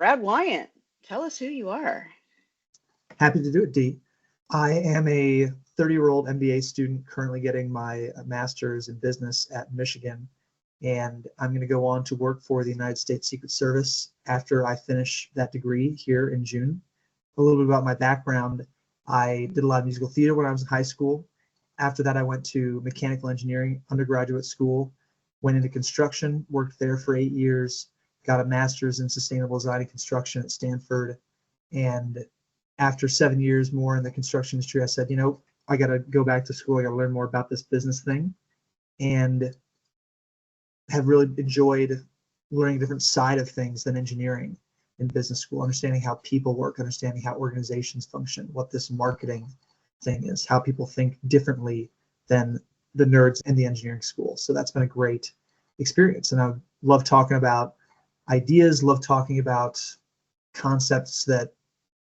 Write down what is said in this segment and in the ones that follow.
Brad Wyant, tell us who you are. Happy to do it, Dee. I am a 30-year-old MBA student currently getting my master's in business at Michigan, and I'm going to go on to work for the United States Secret Service after I finish that degree here in June. A little bit about my background. I did a lot of musical theater when I was in high school. After that, I went to mechanical engineering undergraduate school, went into construction, worked there for 8 years, got a master's in sustainable design and construction at Stanford. And after 7 years more in the construction industry, I said, I got to go back to school. I got to learn more about this business thing, and have really enjoyed learning a different side of things than engineering in business school, understanding how people work, understanding how organizations function, what this marketing thing is, how people think differently than the nerds in the engineering school. So that's been a great experience. And I love talking about ideas, love talking about concepts that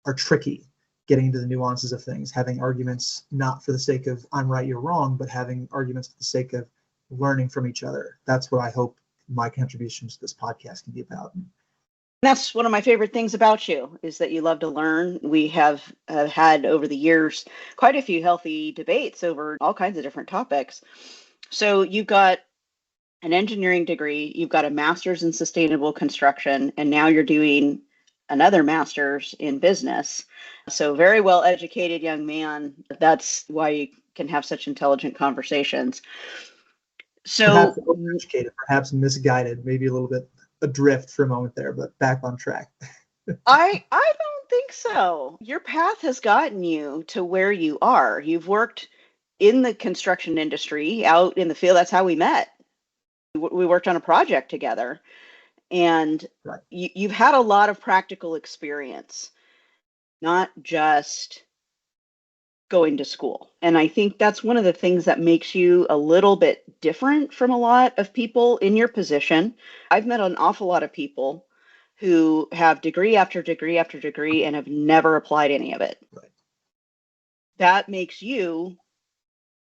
are tricky, getting into the nuances of things, having arguments not for the sake of I'm right, you're wrong, but having arguments for the sake of learning from each other. That's what I hope my contributions to this podcast can be about. That's one of my favorite things about you, is that you love to learn. We have had over the years quite a few healthy debates over all kinds of different topics. So you've got an engineering degree, you've got a master's in sustainable construction, and now you're doing another master's in business. So very well educated young man. That's why you can have such intelligent conversations. So perhaps overeducated, perhaps misguided, maybe a little bit adrift for a moment there, but back on track. I don't think so. Your path has gotten you to where you are. You've worked in the construction industry, out in the field. That's how we met. We worked on a project together, and right. You've had a lot of practical experience, not just going to school. And I think that's one of the things that makes you a little bit different from a lot of people in your position. I've met an awful lot of people who have degree after degree after degree and have never applied any of it. Right. That makes you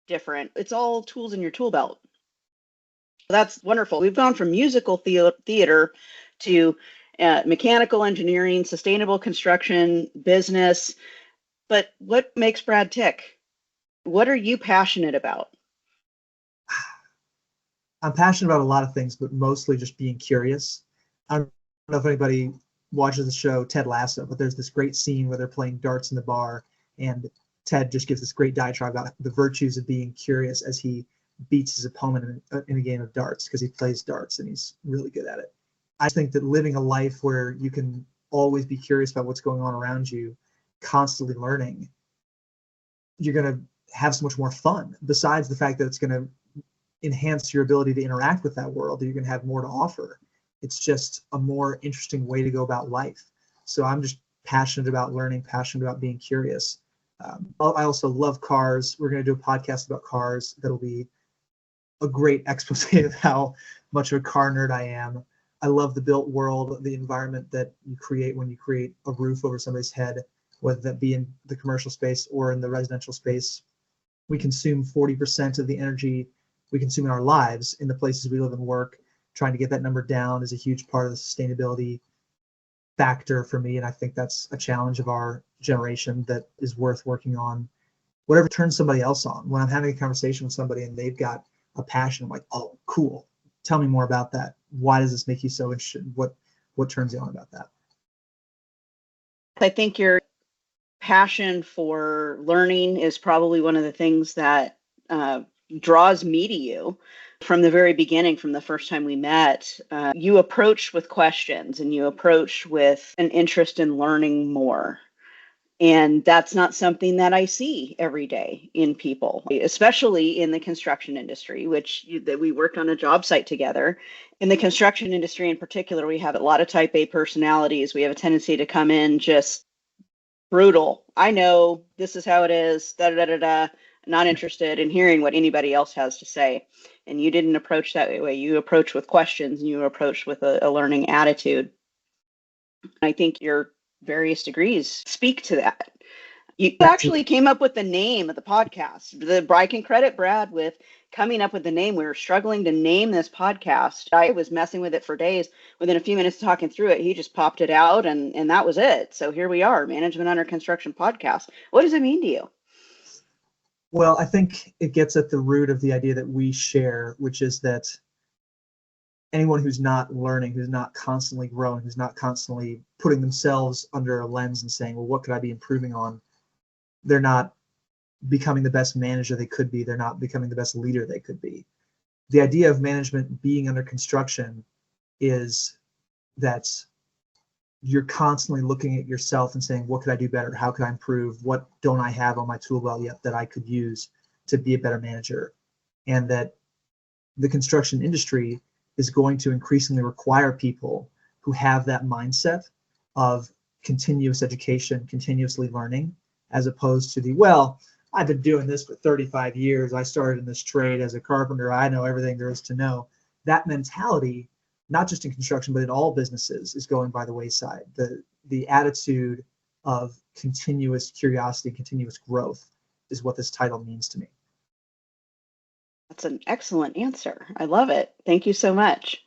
different. It's all tools in your tool belt. That's wonderful. We've gone from musical theater to mechanical engineering, sustainable construction, business. But what makes Brad tick? What are you passionate about? I'm passionate about a lot of things, but mostly just being curious. I don't know if anybody watches the show Ted Lasso, but there's this great scene where they're playing darts in the bar, and Ted just gives this great diatribe about the virtues of being curious as he beats his opponent in a game of darts, because he plays darts and he's really good at it. I think that living a life where you can always be curious about what's going on around you, constantly learning, you're going to have so much more fun, besides the fact that it's going to enhance your ability to interact with that world, that you're going to have more to offer. It's just a more interesting way to go about life. So I'm just passionate about learning, passionate about being curious. I also love cars. We're going to do a podcast about cars that'll be a great expose of how much of a car nerd I am. I love the built world, the environment that you create when you create a roof over somebody's head, whether that be in the commercial space or in the residential space. We consume 40% of the energy we consume in our lives in the places we live and work. Trying to get that number down is a huge part of the sustainability factor for me, and I think that's a challenge of our generation that is worth working on. Whatever turns somebody else on. When I'm having a conversation with somebody and they've got a passion, I'm like, oh, cool. Tell me more about that. Why does this make you so interested? What turns you on about that? I think your passion for learning is probably one of the things that draws me to you. From the very beginning, from the first time we met, you approached with questions and you approached with an interest in learning more. And that's not something that I see every day in people, especially in the construction industry, that we worked on a job site together. In the construction industry in particular, we have a lot of type A personalities. We have a tendency to come in just brutal. I know this is how it is, da da da da. Not interested in hearing what anybody else has to say. And you didn't approach that way. You approached with questions, and you approached with a learning attitude. I think your various degrees speak to that. You That's actually came up with the name of the podcast. I can credit Brad with coming up with the name. We were struggling to name this podcast. I was messing with it for days. Within a few minutes of talking through it, he just popped it out, and that was it. So here we are, Management Under Construction podcast. What does it mean to you? Well, I think it gets at the root of the idea that we share, which is that anyone who's not learning, who's not constantly growing, who's not constantly putting themselves under a lens and saying, well, what could I be improving on? They're not becoming the best manager they could be. They're not becoming the best leader they could be. The idea of management being under construction is that you're constantly looking at yourself and saying, what could I do better? How could I improve? What don't I have on my tool belt yet that I could use to be a better manager? And that the construction industry is going to increasingly require people who have that mindset of continuous education, continuously learning, as opposed to the, well, I've been doing this for 35 years. I started in this trade as a carpenter. I know everything there is to know. That mentality, not just in construction, but in all businesses, is going by the wayside. The attitude of continuous curiosity, continuous growth is what this title means to me. That's an excellent answer. I love it. Thank you so much.